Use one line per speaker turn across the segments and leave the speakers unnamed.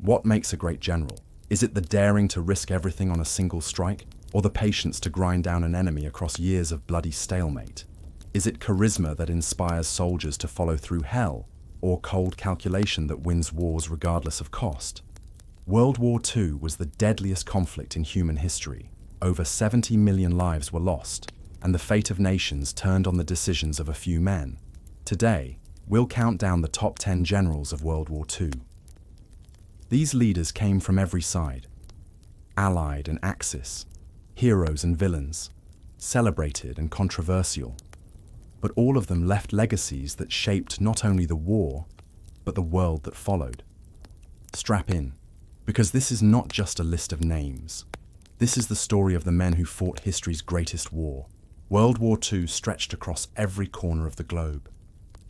What makes a great general? Is it the daring to risk everything on a single strike, or the patience to grind down an enemy across years of bloody stalemate? Is it charisma that inspires soldiers to follow through hell, or cold calculation that wins wars regardless of cost? World War II was the deadliest conflict in human history. Over 70 million lives were lost, and the fate of nations turned on the decisions of a few men. Today, we'll count down the top 10 generals of World War II. These leaders came from every side, Allied and Axis, heroes and villains, celebrated and controversial. But all of them left legacies that shaped not only the war, but the world that followed. Strap in, because this is not just a list of names. This is the story of the men who fought history's greatest war. World War II stretched across every corner of the globe.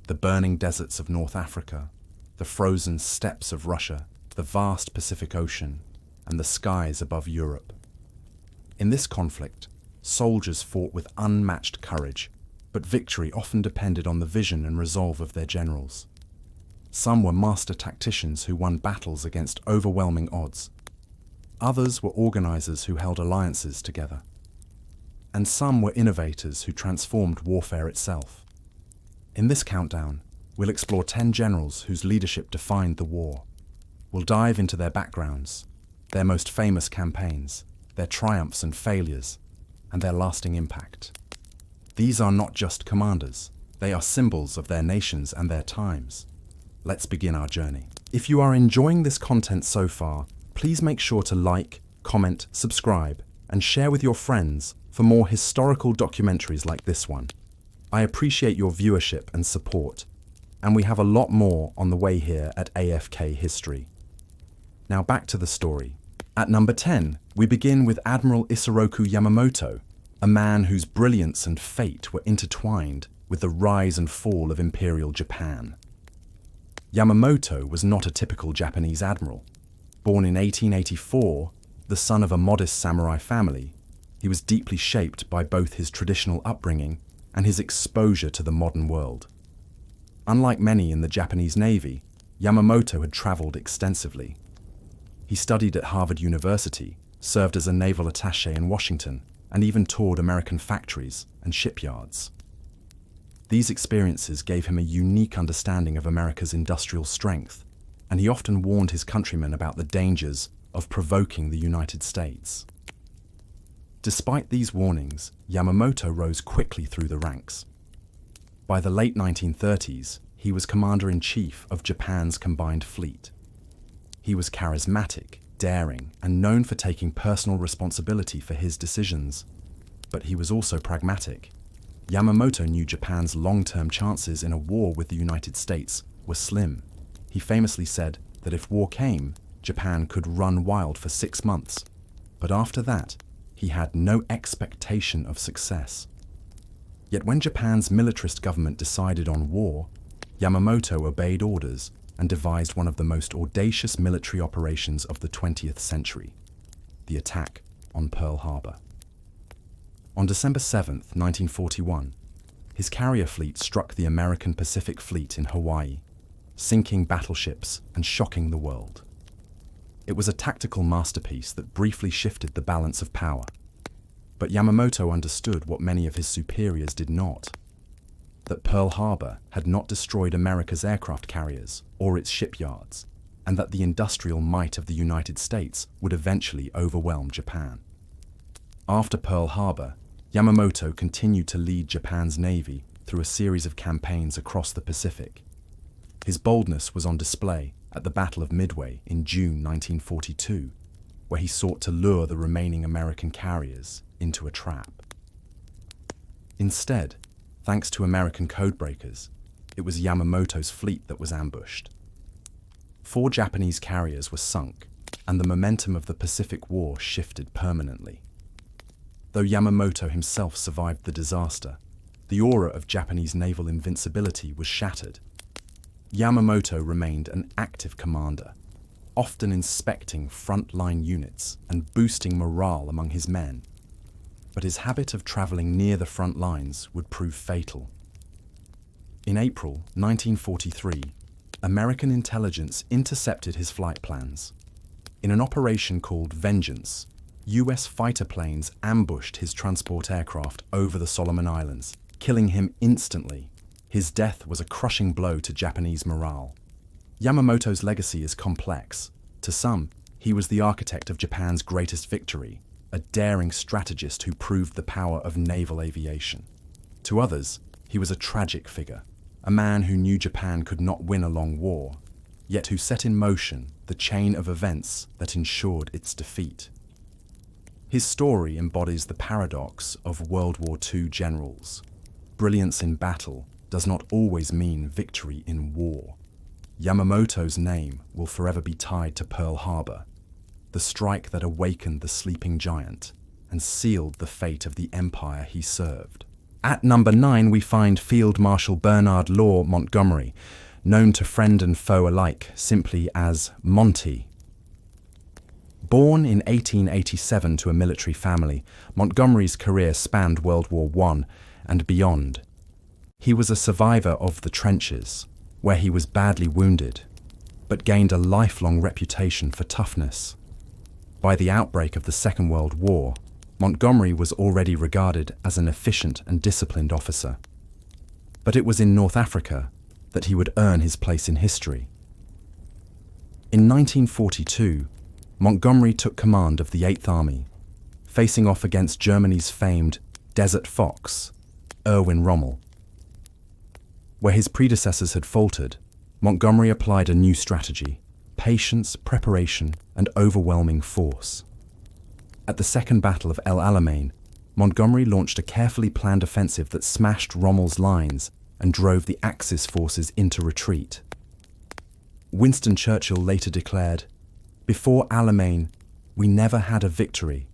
The burning deserts of North Africa, the frozen steppes of Russia, the vast Pacific Ocean, and the skies above Europe. In this conflict, soldiers fought with unmatched courage, but victory often depended on the vision and resolve of their generals. Some were master tacticians who won battles against overwhelming odds. Others were organizers who held alliances together. And some were innovators who transformed warfare itself. In this countdown, we'll explore 10 generals whose leadership defined the war. We'll dive into their backgrounds, their most famous campaigns, their triumphs and failures, and their lasting impact. These are not just commanders, they are symbols of their nations and their times. Let's begin our journey. If you are enjoying this content so far, please make sure to like, comment, subscribe, and share with your friends for more historical documentaries like this one. I appreciate your viewership and support, and we have a lot more on the way here at AFK History. Now back to the story. At number 10, we begin with Admiral Isoroku Yamamoto, a man whose brilliance and fate were intertwined with the rise and fall of Imperial Japan. Yamamoto was not a typical Japanese admiral. Born in 1884, the son of a modest samurai family, he was deeply shaped by both his traditional upbringing and his exposure to the modern world. Unlike many in the Japanese Navy, Yamamoto had traveled extensively. He studied at Harvard University, served as a naval attaché in Washington, and even toured American factories and shipyards. These experiences gave him a unique understanding of America's industrial strength, and he often warned his countrymen about the dangers of provoking the United States. Despite these warnings, Yamamoto rose quickly through the ranks. By the late 1930s, he was Commander-in-Chief of Japan's combined fleet. He was charismatic, daring, and known for taking personal responsibility for his decisions. But he was also pragmatic. Yamamoto knew Japan's long-term chances in a war with the United States were slim. He famously said that if war came, Japan could run wild for 6 months. But after that, he had no expectation of success. Yet when Japan's militarist government decided on war, Yamamoto obeyed orders and devised one of the most audacious military operations of the 20th century, the attack on Pearl Harbor. On December 7, 1941, his carrier fleet struck the American Pacific Fleet in Hawaii, sinking battleships and shocking the world. It was a tactical masterpiece that briefly shifted the balance of power. But Yamamoto understood what many of his superiors did not: that Pearl Harbor had not destroyed America's aircraft carriers or its shipyards, and that the industrial might of the United States would eventually overwhelm Japan. After Pearl Harbor, Yamamoto continued to lead Japan's navy through a series of campaigns across the Pacific. His boldness was on display at the Battle of Midway in June 1942, where he sought to lure the remaining American carriers into a trap. Instead, thanks to American codebreakers, it was Yamamoto's fleet that was ambushed. 4 Japanese carriers were sunk, and the momentum of the Pacific War shifted permanently. Though Yamamoto himself survived the disaster, the aura of Japanese naval invincibility was shattered. Yamamoto remained an active commander, often inspecting front-line units and boosting morale among his men. But his habit of traveling near the front lines would prove fatal. In April 1943, American intelligence intercepted his flight plans. In an operation called Vengeance, US fighter planes ambushed his transport aircraft over the Solomon Islands, killing him instantly. His death was a crushing blow to Japanese morale. Yamamoto's legacy is complex. To some, he was the architect of Japan's greatest victory, a daring strategist who proved the power of naval aviation. To others, he was a tragic figure, a man who knew Japan could not win a long war, yet who set in motion the chain of events that ensured its defeat. His story embodies the paradox of World War II generals. Brilliance in battle does not always mean victory in war. Yamamoto's name will forever be tied to Pearl Harbor, the strike that awakened the sleeping giant and sealed the fate of the empire he served. At number 9, we find Field Marshal Bernard Law Montgomery, known to friend and foe alike simply as Monty. Born in 1887 to a military family, Montgomery's career spanned World War I and beyond. He was a survivor of the trenches, where he was badly wounded, but gained a lifelong reputation for toughness. By the outbreak of the Second World War, Montgomery was already regarded as an efficient and disciplined officer. But it was in North Africa that he would earn his place in history. In 1942, Montgomery took command of the Eighth Army, facing off against Germany's famed Desert Fox, Erwin Rommel. Where his predecessors had faltered, Montgomery applied a new strategy: patience, preparation, and overwhelming force. At the Second Battle of El Alamein, Montgomery launched a carefully planned offensive that smashed Rommel's lines and drove the Axis forces into retreat. Winston Churchill later declared, "Before Alamein, we never had a victory.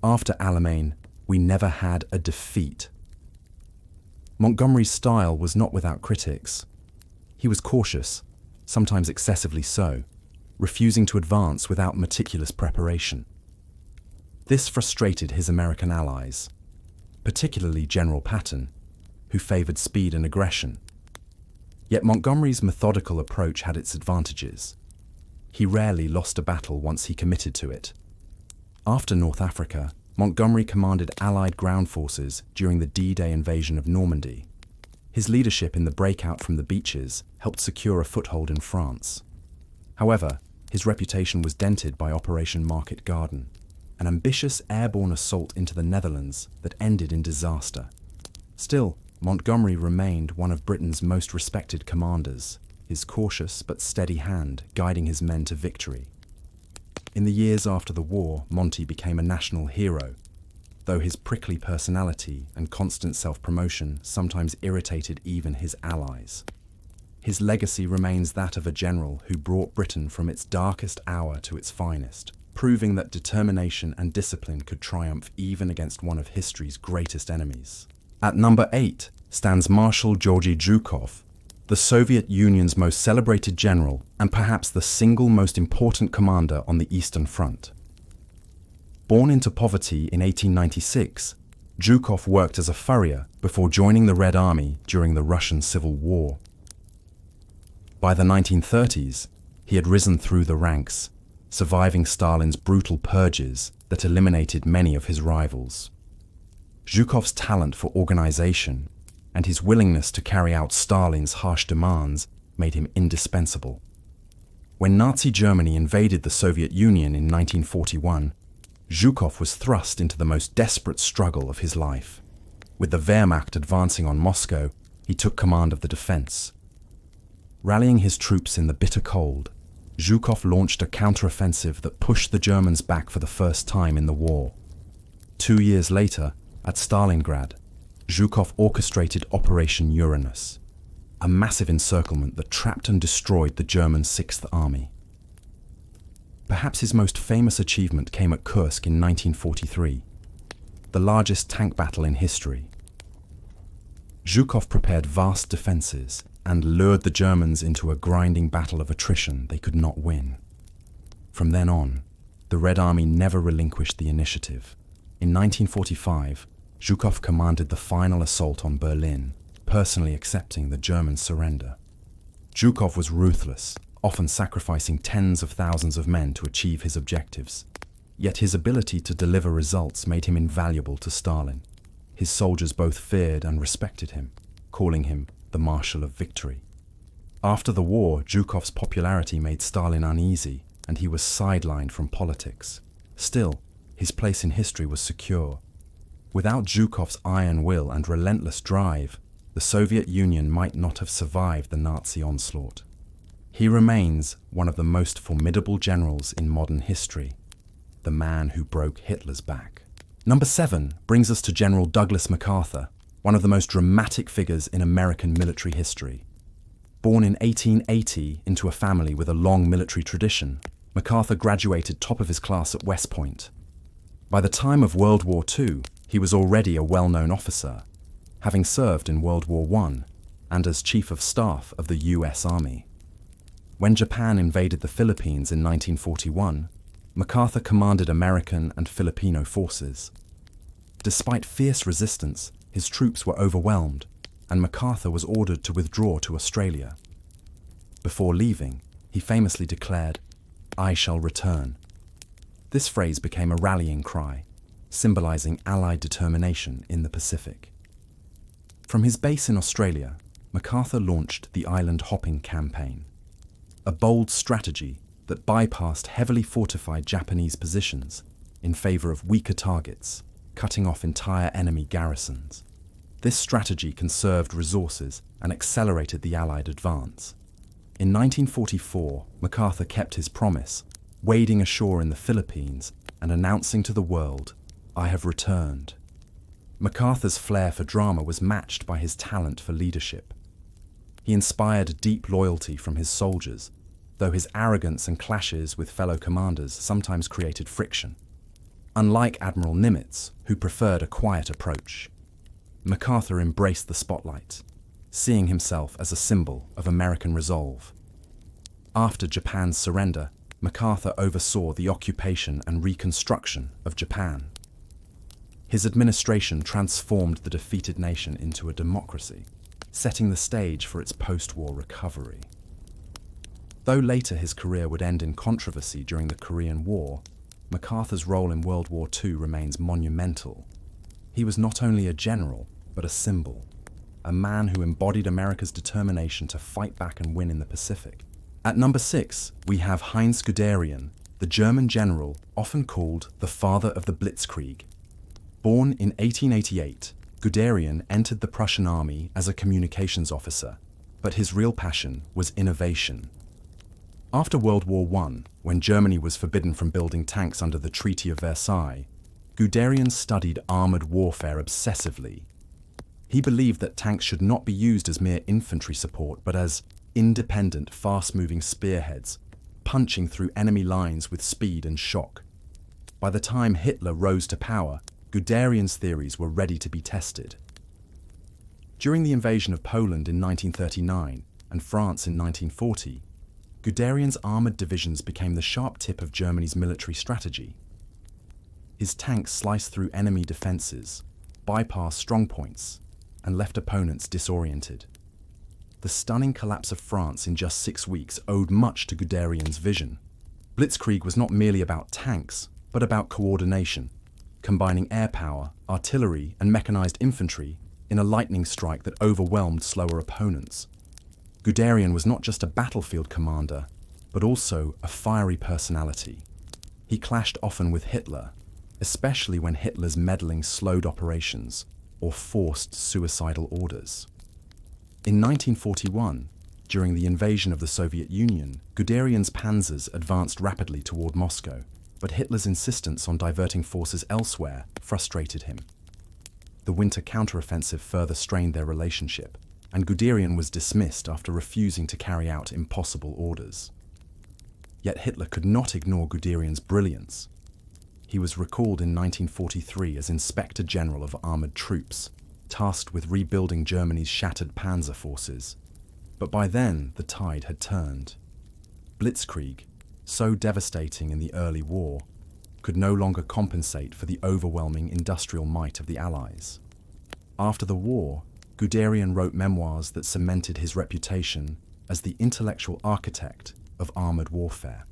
After Alamein, we never had a defeat." Montgomery's style was not without critics. He was cautious, sometimes excessively so, refusing to advance without meticulous preparation. This frustrated his American allies, particularly General Patton, who favored speed and aggression. Yet Montgomery's methodical approach had its advantages. He rarely lost a battle once he committed to it. After North Africa, Montgomery commanded Allied ground forces during the D-Day invasion of Normandy. His leadership in the breakout from the beaches helped secure a foothold in France. However, his reputation was dented by Operation Market Garden, an ambitious airborne assault into the Netherlands that ended in disaster. Still, Montgomery remained one of Britain's most respected commanders, his cautious but steady hand guiding his men to victory. In the years after the war, Monty became a national hero, though his prickly personality and constant self-promotion sometimes irritated even his allies. His legacy remains that of a general who brought Britain from its darkest hour to its finest, proving that determination and discipline could triumph even against one of history's greatest enemies. At number 8 stands Marshal Georgy Zhukov, the Soviet Union's most celebrated general and perhaps the single most important commander on the Eastern Front. Born into poverty in 1896, Zhukov worked as a furrier before joining the Red Army during the Russian Civil War. By the 1930s, he had risen through the ranks, surviving Stalin's brutal purges that eliminated many of his rivals. Zhukov's talent for organization and his willingness to carry out Stalin's harsh demands made him indispensable. When Nazi Germany invaded the Soviet Union in 1941, Zhukov was thrust into the most desperate struggle of his life. With the Wehrmacht advancing on Moscow, he took command of the defense. Rallying his troops in the bitter cold, Zhukov launched a counteroffensive that pushed the Germans back for the first time in the war. 2 years later, at Stalingrad, Zhukov orchestrated Operation Uranus, a massive encirclement that trapped and destroyed the German Sixth Army. Perhaps his most famous achievement came at Kursk in 1943, the largest tank battle in history. Zhukov prepared vast defenses and lured the Germans into a grinding battle of attrition they could not win. From then on, the Red Army never relinquished the initiative. In 1945, Zhukov commanded the final assault on Berlin, personally accepting the German surrender. Zhukov was ruthless, often sacrificing tens of thousands of men to achieve his objectives. Yet his ability to deliver results made him invaluable to Stalin. His soldiers both feared and respected him, calling him the Marshal of Victory. After the war, Zhukov's popularity made Stalin uneasy, and he was sidelined from politics. Still, his place in history was secure. Without Zhukov's iron will and relentless drive, the Soviet Union might not have survived the Nazi onslaught. He remains one of the most formidable generals in modern history, the man who broke Hitler's back. Number 7 brings us to General Douglas MacArthur, one of the most dramatic figures in American military history. Born in 1880 into a family with a long military tradition, MacArthur graduated top of his class at West Point. By the time of World War II, he was already a well-known officer, having served in World War I and as Chief of Staff of the US Army. When Japan invaded the Philippines in 1941, MacArthur commanded American and Filipino forces. Despite fierce resistance, his troops were overwhelmed, and MacArthur was ordered to withdraw to Australia. Before leaving, he famously declared, "I shall return." This phrase became a rallying cry, symbolizing Allied determination in the Pacific. From his base in Australia, MacArthur launched the island hopping campaign, a bold strategy that bypassed heavily fortified Japanese positions in favor of weaker targets, cutting off entire enemy garrisons. This strategy conserved resources and accelerated the Allied advance. In 1944, MacArthur kept his promise, wading ashore in the Philippines and announcing to the world, "I have returned." MacArthur's flair for drama was matched by his talent for leadership. He inspired deep loyalty from his soldiers, though his arrogance and clashes with fellow commanders sometimes created friction. Unlike Admiral Nimitz, who preferred a quiet approach, MacArthur embraced the spotlight, seeing himself as a symbol of American resolve. After Japan's surrender, MacArthur oversaw the occupation and reconstruction of Japan. His administration transformed the defeated nation into a democracy, setting the stage for its post-war recovery. Though later his career would end in controversy during the Korean War, MacArthur's role in World War II remains monumental. He was not only a general, but a symbol, a man who embodied America's determination to fight back and win in the Pacific. At number 6, we have Heinz Guderian, the German general often called the father of the Blitzkrieg. Born in 1888, Guderian entered the Prussian army as a communications officer, but his real passion was innovation. After World War I, when Germany was forbidden from building tanks under the Treaty of Versailles, Guderian studied armoured warfare obsessively. He believed that tanks should not be used as mere infantry support, but as independent, fast-moving spearheads, punching through enemy lines with speed and shock. By the time Hitler rose to power, Guderian's theories were ready to be tested. During the invasion of Poland in 1939 and France in 1940, Guderian's armoured divisions became the sharp tip of Germany's military strategy. His tanks sliced through enemy defences, bypassed strongpoints, and left opponents disoriented. The stunning collapse of France in just 6 weeks owed much to Guderian's vision. Blitzkrieg was not merely about tanks, but about coordination, combining air power, artillery, and mechanized infantry in a lightning strike that overwhelmed slower opponents. Guderian was not just a battlefield commander, but also a fiery personality. He clashed often with Hitler, especially when Hitler's meddling slowed operations or forced suicidal orders. In 1941, during the invasion of the Soviet Union, Guderian's panzers advanced rapidly toward Moscow, but Hitler's insistence on diverting forces elsewhere frustrated him. The winter counteroffensive further strained their relationship, and Guderian was dismissed after refusing to carry out impossible orders. Yet Hitler could not ignore Guderian's brilliance. He was recalled in 1943 as Inspector General of Armoured Troops, tasked with rebuilding Germany's shattered panzer forces. But by then, the tide had turned. Blitzkrieg, so devastating in the early war, could no longer compensate for the overwhelming industrial might of the Allies. After the war, Guderian wrote memoirs that cemented his reputation as the intellectual architect of armored warfare.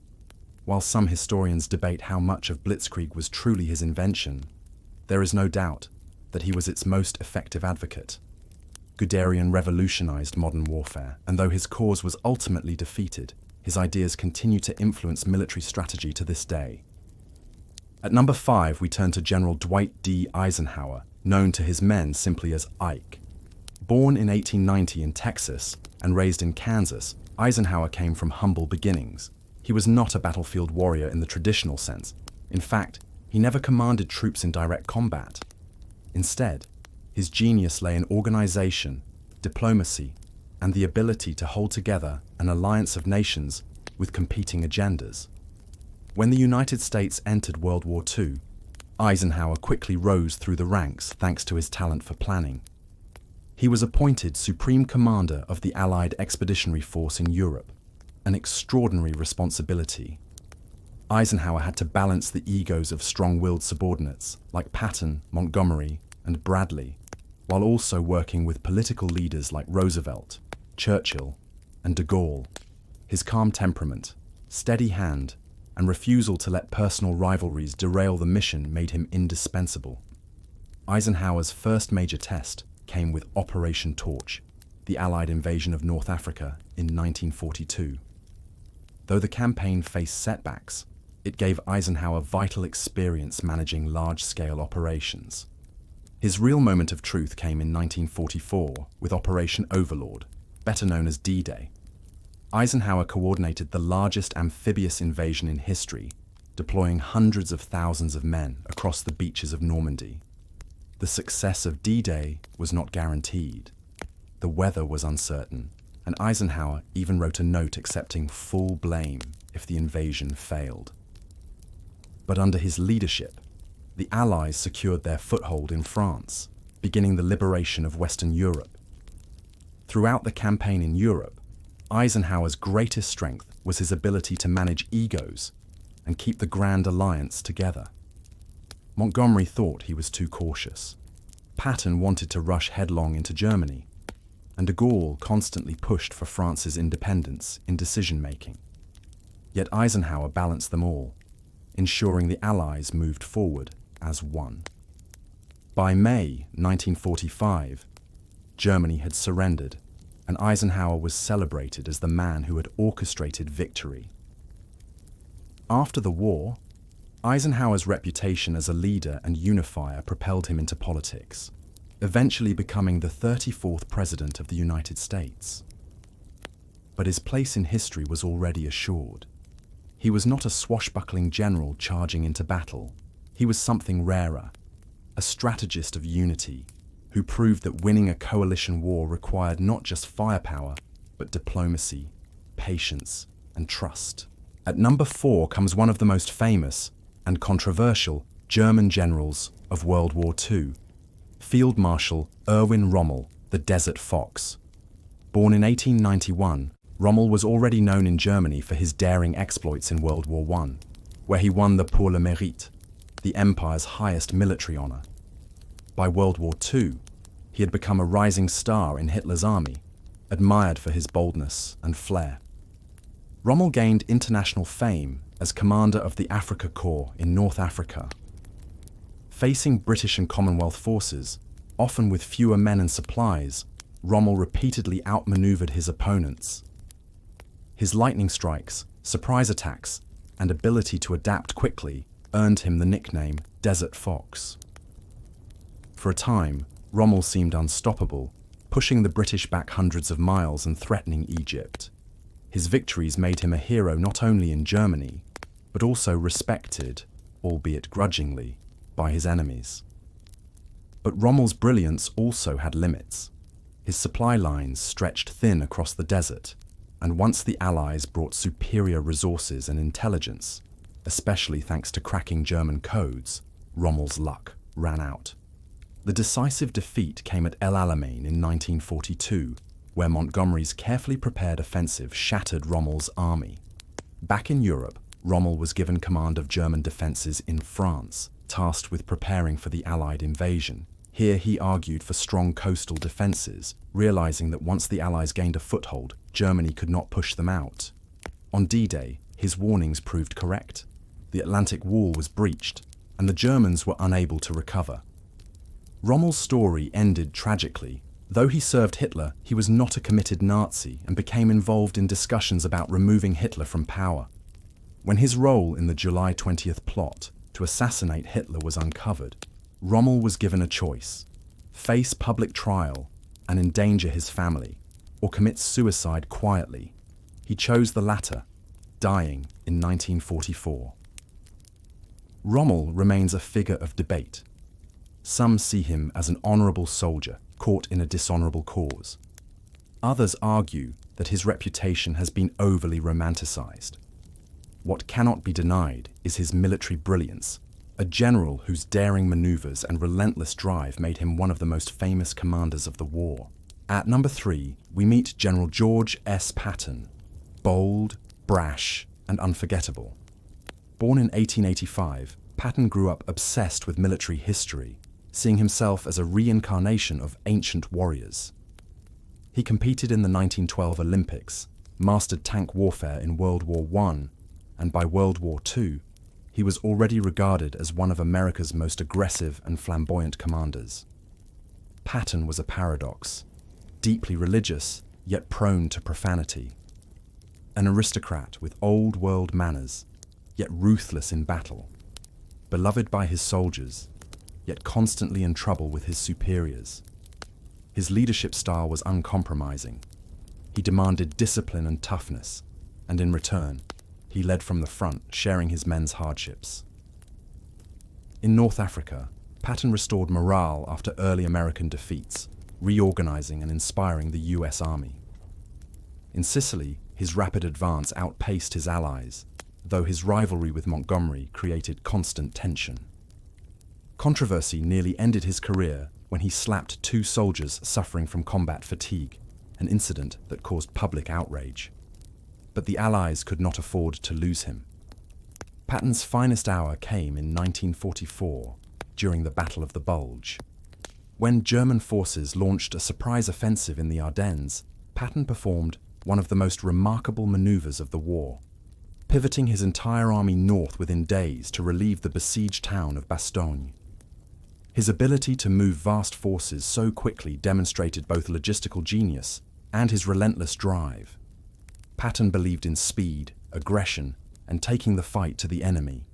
While some historians debate how much of Blitzkrieg was truly his invention, there is no doubt that he was its most effective advocate. Guderian revolutionized modern warfare, and though his cause was ultimately defeated, his ideas continue to influence military strategy to this day. At number 5, we turn to General Dwight D. Eisenhower, known to his men simply as Ike. Born in 1890 in Texas and raised in Kansas, Eisenhower came from humble beginnings. He was not a battlefield warrior in the traditional sense. In fact, he never commanded troops in direct combat. Instead, his genius lay in organization, diplomacy, and the ability to hold together an alliance of nations with competing agendas. When the United States entered World War II, Eisenhower quickly rose through the ranks thanks to his talent for planning. He was appointed Supreme Commander of the Allied Expeditionary Force in Europe, an extraordinary responsibility. Eisenhower had to balance the egos of strong-willed subordinates like Patton, Montgomery, and Bradley, while also working with political leaders like Roosevelt, Churchill, and de Gaulle. His calm temperament, steady hand, and refusal to let personal rivalries derail the mission made him indispensable. Eisenhower's first major test came with Operation Torch, the Allied invasion of North Africa in 1942. Though the campaign faced setbacks, it gave Eisenhower vital experience managing large-scale operations. His real moment of truth came in 1944 with Operation Overlord, better known as D-Day. Eisenhower coordinated the largest amphibious invasion in history, deploying hundreds of thousands of men across the beaches of Normandy. The success of D-Day was not guaranteed. The weather was uncertain, and Eisenhower even wrote a note accepting full blame if the invasion failed. But under his leadership, the Allies secured their foothold in France, beginning the liberation of Western Europe. Throughout the campaign in Europe, Eisenhower's greatest strength was his ability to manage egos and keep the Grand Alliance together. Montgomery thought he was too cautious. Patton wanted to rush headlong into Germany, and de Gaulle constantly pushed for France's independence in decision-making. Yet Eisenhower balanced them all, ensuring the Allies moved forward as one. By May 1945, Germany had surrendered, and Eisenhower was celebrated as the man who had orchestrated victory. After the war, Eisenhower's reputation as a leader and unifier propelled him into politics, eventually becoming the 34th President of the United States. But his place in history was already assured. He was not a swashbuckling general charging into battle. He was something rarer, a strategist of unity, who proved that winning a coalition war required not just firepower, but diplomacy, patience, and trust. At number 4 comes one of the most famous and controversial German generals of World War II, Field Marshal Erwin Rommel, the Desert Fox. Born in 1891, Rommel was already known in Germany for his daring exploits in World War I, where he won the Pour le Mérite, the Empire's highest military honor. By World War II, he had become a rising star in Hitler's army, admired for his boldness and flair. Rommel gained international fame as commander of the Afrika Korps in North Africa. Facing British and Commonwealth forces, often with fewer men and supplies, Rommel repeatedly outmaneuvered his opponents. His lightning strikes, surprise attacks, and ability to adapt quickly earned him the nickname Desert Fox. For a time, Rommel seemed unstoppable, pushing the British back hundreds of miles and threatening Egypt. His victories made him a hero not only in Germany, but also respected, albeit grudgingly, by his enemies. But Rommel's brilliance also had limits. His supply lines stretched thin across the desert, and once the Allies brought superior resources and intelligence, especially thanks to cracking German codes, Rommel's luck ran out. The decisive defeat came at El Alamein in 1942, where Montgomery's carefully prepared offensive shattered Rommel's army. Back in Europe, Rommel was given command of German defences in France, tasked with preparing for the Allied invasion. Here he argued for strong coastal defences, realising that once the Allies gained a foothold, Germany could not push them out. On D-Day, his warnings proved correct. The Atlantic Wall was breached, and the Germans were unable to recover. Rommel's story ended tragically. Though he served Hitler, he was not a committed Nazi and became involved in discussions about removing Hitler from power. When his role in the July 20th plot to assassinate Hitler was uncovered, Rommel was given a choice: face public trial and endanger his family, or commit suicide quietly. He chose the latter, dying in 1944. Rommel remains a figure of debate. Some see him as an honourable soldier caught in a dishonourable cause. Others argue that his reputation has been overly romanticised. What cannot be denied is his military brilliance, a general whose daring manoeuvres and relentless drive made him one of the most famous commanders of the war. At number 3, we meet General George S. Patton, bold, brash, and unforgettable. Born in 1885, Patton grew up obsessed with military history, seeing himself as a reincarnation of ancient warriors. He competed in the 1912 Olympics, mastered tank warfare in World War I, and by World War II, he was already regarded as one of America's most aggressive and flamboyant commanders. Patton was a paradox, deeply religious, yet prone to profanity. An aristocrat with old-world manners, yet ruthless in battle. Beloved by his soldiers, yet constantly in trouble with his superiors. His leadership style was uncompromising. He demanded discipline and toughness, and in return, he led from the front, sharing his men's hardships. In North Africa, Patton restored morale after early American defeats, reorganizing and inspiring the US Army. In Sicily, his rapid advance outpaced his allies, though his rivalry with Montgomery created constant tension. Controversy nearly ended his career when he slapped 2 soldiers suffering from combat fatigue, an incident that caused public outrage. But the Allies could not afford to lose him. Patton's finest hour came in 1944, during the Battle of the Bulge. When German forces launched a surprise offensive in the Ardennes, Patton performed one of the most remarkable maneuvers of the war, pivoting his entire army north within days to relieve the besieged town of Bastogne. His ability to move vast forces so quickly demonstrated both logistical genius and his relentless drive. Patton believed in speed, aggression, and taking the fight to the enemy.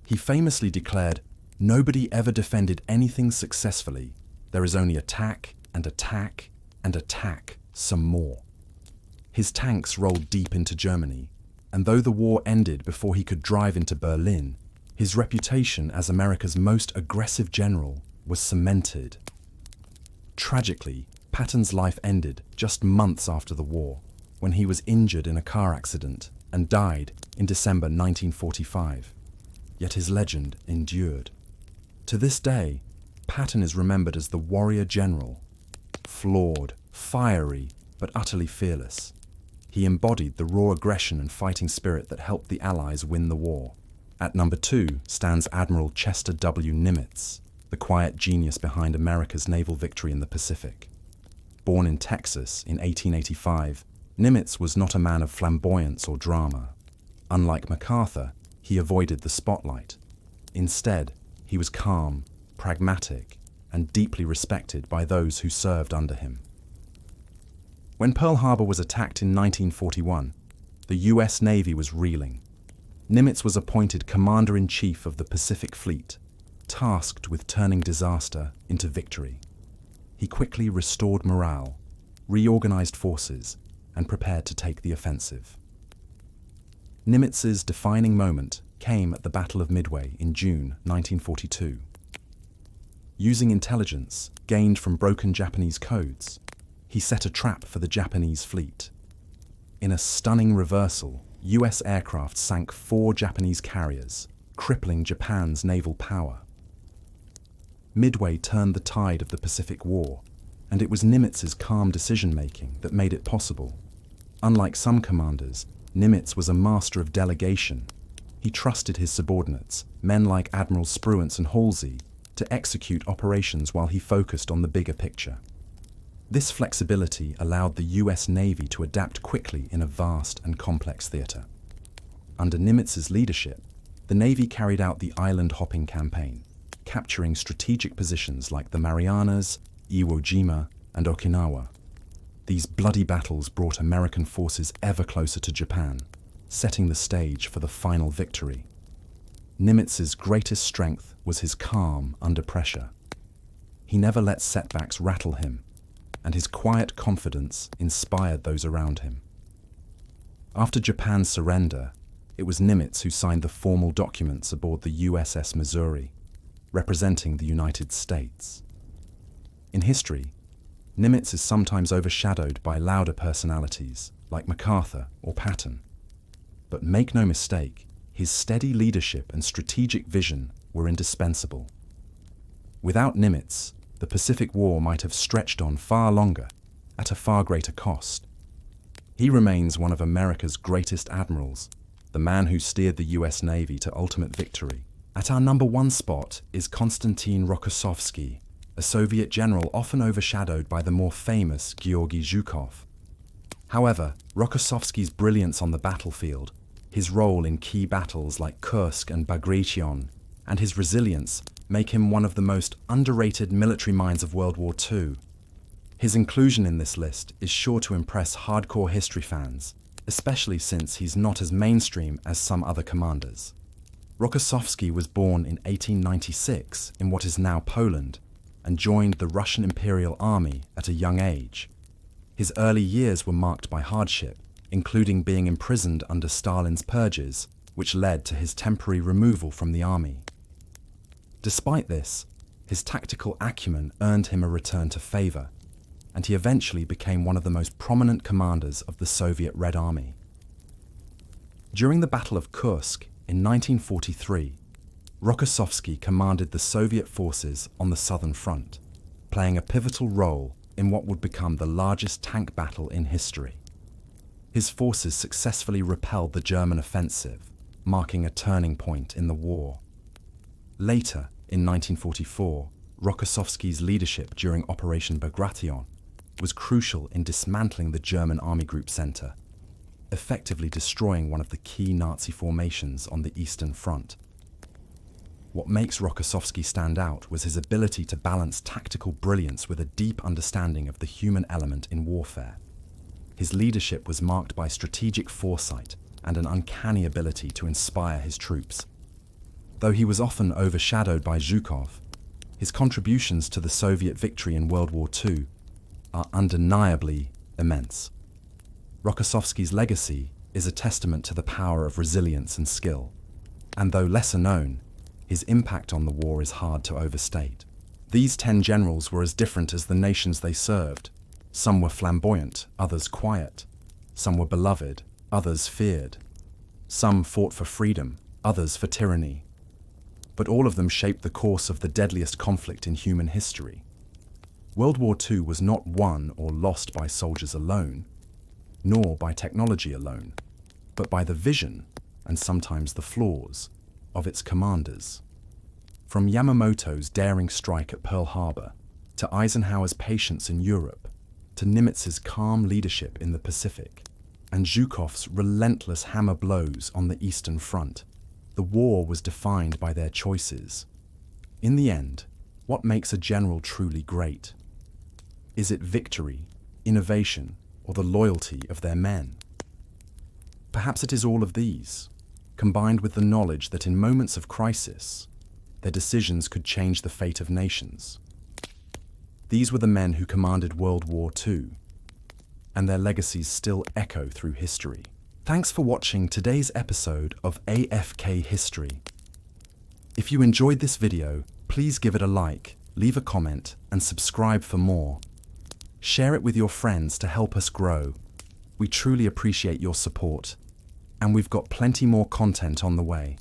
He famously declared, "Nobody ever defended anything successfully. There is only attack, and attack, and attack, some more." His tanks rolled deep into Germany, and though the war ended before he could drive into Berlin, his reputation as America's most aggressive general was cemented. Tragically, Patton's life ended just months after the war, when he was injured in a car accident and died in December 1945. Yet his legend endured. To this day, Patton is remembered as the warrior general, flawed, fiery, but utterly fearless. He embodied the raw aggression and fighting spirit that helped the Allies win the war. At number 2 stands Admiral Chester W. Nimitz, the quiet genius behind America's naval victory in the Pacific. Born in Texas in 1885, Nimitz was not a man of flamboyance or drama. Unlike MacArthur, he avoided the spotlight. Instead, he was calm, pragmatic, and deeply respected by those who served under him. When Pearl Harbor was attacked in 1941, the US Navy was reeling. Nimitz was appointed Commander-in-Chief of the Pacific Fleet, tasked with turning disaster into victory. He quickly restored morale, reorganized forces, and prepared to take the offensive. Nimitz's defining moment came at the Battle of Midway in June 1942. Using intelligence gained from broken Japanese codes, he set a trap for the Japanese fleet. In a stunning reversal, US aircraft sank 4 Japanese carriers, crippling Japan's naval power. Midway turned the tide of the Pacific War, and it was Nimitz's calm decision-making that made it possible. Unlike some commanders, Nimitz was a master of delegation. He trusted his subordinates, men like Admirals Spruance and Halsey, to execute operations while he focused on the bigger picture. This flexibility allowed the US Navy to adapt quickly in a vast and complex theater. Under Nimitz's leadership, the Navy carried out the island-hopping campaign, capturing strategic positions like the Marianas, Iwo Jima, and Okinawa. These bloody battles brought American forces ever closer to Japan, setting the stage for the final victory. Nimitz's greatest strength was his calm under pressure. He never let setbacks rattle him, and his quiet confidence inspired those around him. After Japan's surrender, it was Nimitz who signed the formal documents aboard the USS Missouri, representing the United States. In history, Nimitz is sometimes overshadowed by louder personalities like MacArthur or Patton. But make no mistake, his steady leadership and strategic vision were indispensable. Without Nimitz, the Pacific War might have stretched on far longer, at a far greater cost. He remains one of America's greatest admirals, the man who steered the US Navy to ultimate victory. At our number 1 spot is Konstantin Rossokovsky, a Soviet general often overshadowed by the more famous Georgy Zhukov. However, Rokossovsky's brilliance on the battlefield, his role in key battles like Kursk and Bagration, and his resilience make him one of the most underrated military minds of World War II. His inclusion in this list is sure to impress hardcore history fans, especially since he's not as mainstream as some other commanders. Rokossovsky was born in 1896 in what is now Poland and joined the Russian Imperial Army at a young age. His early years were marked by hardship, including being imprisoned under Stalin's purges, which led to his temporary removal from the army. Despite this, his tactical acumen earned him a return to favor, and he eventually became one of the most prominent commanders of the Soviet Red Army. During the Battle of Kursk in 1943, Rokossovsky commanded the Soviet forces on the Southern Front, playing a pivotal role in what would become the largest tank battle in history. His forces successfully repelled the German offensive, marking a turning point in the war. Later, in 1944, Rokossovsky's leadership during Operation Bagration was crucial in dismantling the German Army Group Center, effectively destroying one of the key Nazi formations on the Eastern Front. What makes Rokossovsky stand out was his ability to balance tactical brilliance with a deep understanding of the human element in warfare. His leadership was marked by strategic foresight and an uncanny ability to inspire his troops. Though he was often overshadowed by Zhukov, his contributions to the Soviet victory in World War II are undeniably immense. Rokossovsky's legacy is a testament to the power of resilience and skill, and though lesser known, his impact on the war is hard to overstate. These 10 generals were as different as the nations they served. Some were flamboyant, others quiet. Some were beloved, others feared. Some fought for freedom, others for tyranny. But all of them shaped the course of the deadliest conflict in human history. World War II was not won or lost by soldiers alone, nor by technology alone, but by the vision, and sometimes the flaws, of its commanders. From Yamamoto's daring strike at Pearl Harbor, to Eisenhower's patience in Europe, to Nimitz's calm leadership in the Pacific, and Zhukov's relentless hammer blows on the Eastern Front, the war was defined by their choices. In the end, what makes a general truly great? Is it victory, innovation, or the loyalty of their men? Perhaps it is all of these, combined with the knowledge that in moments of crisis, their decisions could change the fate of nations. These were the men who commanded World War II, and their legacies still echo through history. Thanks for watching today's episode of AFK History. If you enjoyed this video, please give it a like, leave a comment, and subscribe for more. Share it with your friends to help us grow. We truly appreciate your support, and we've got plenty more content on the way.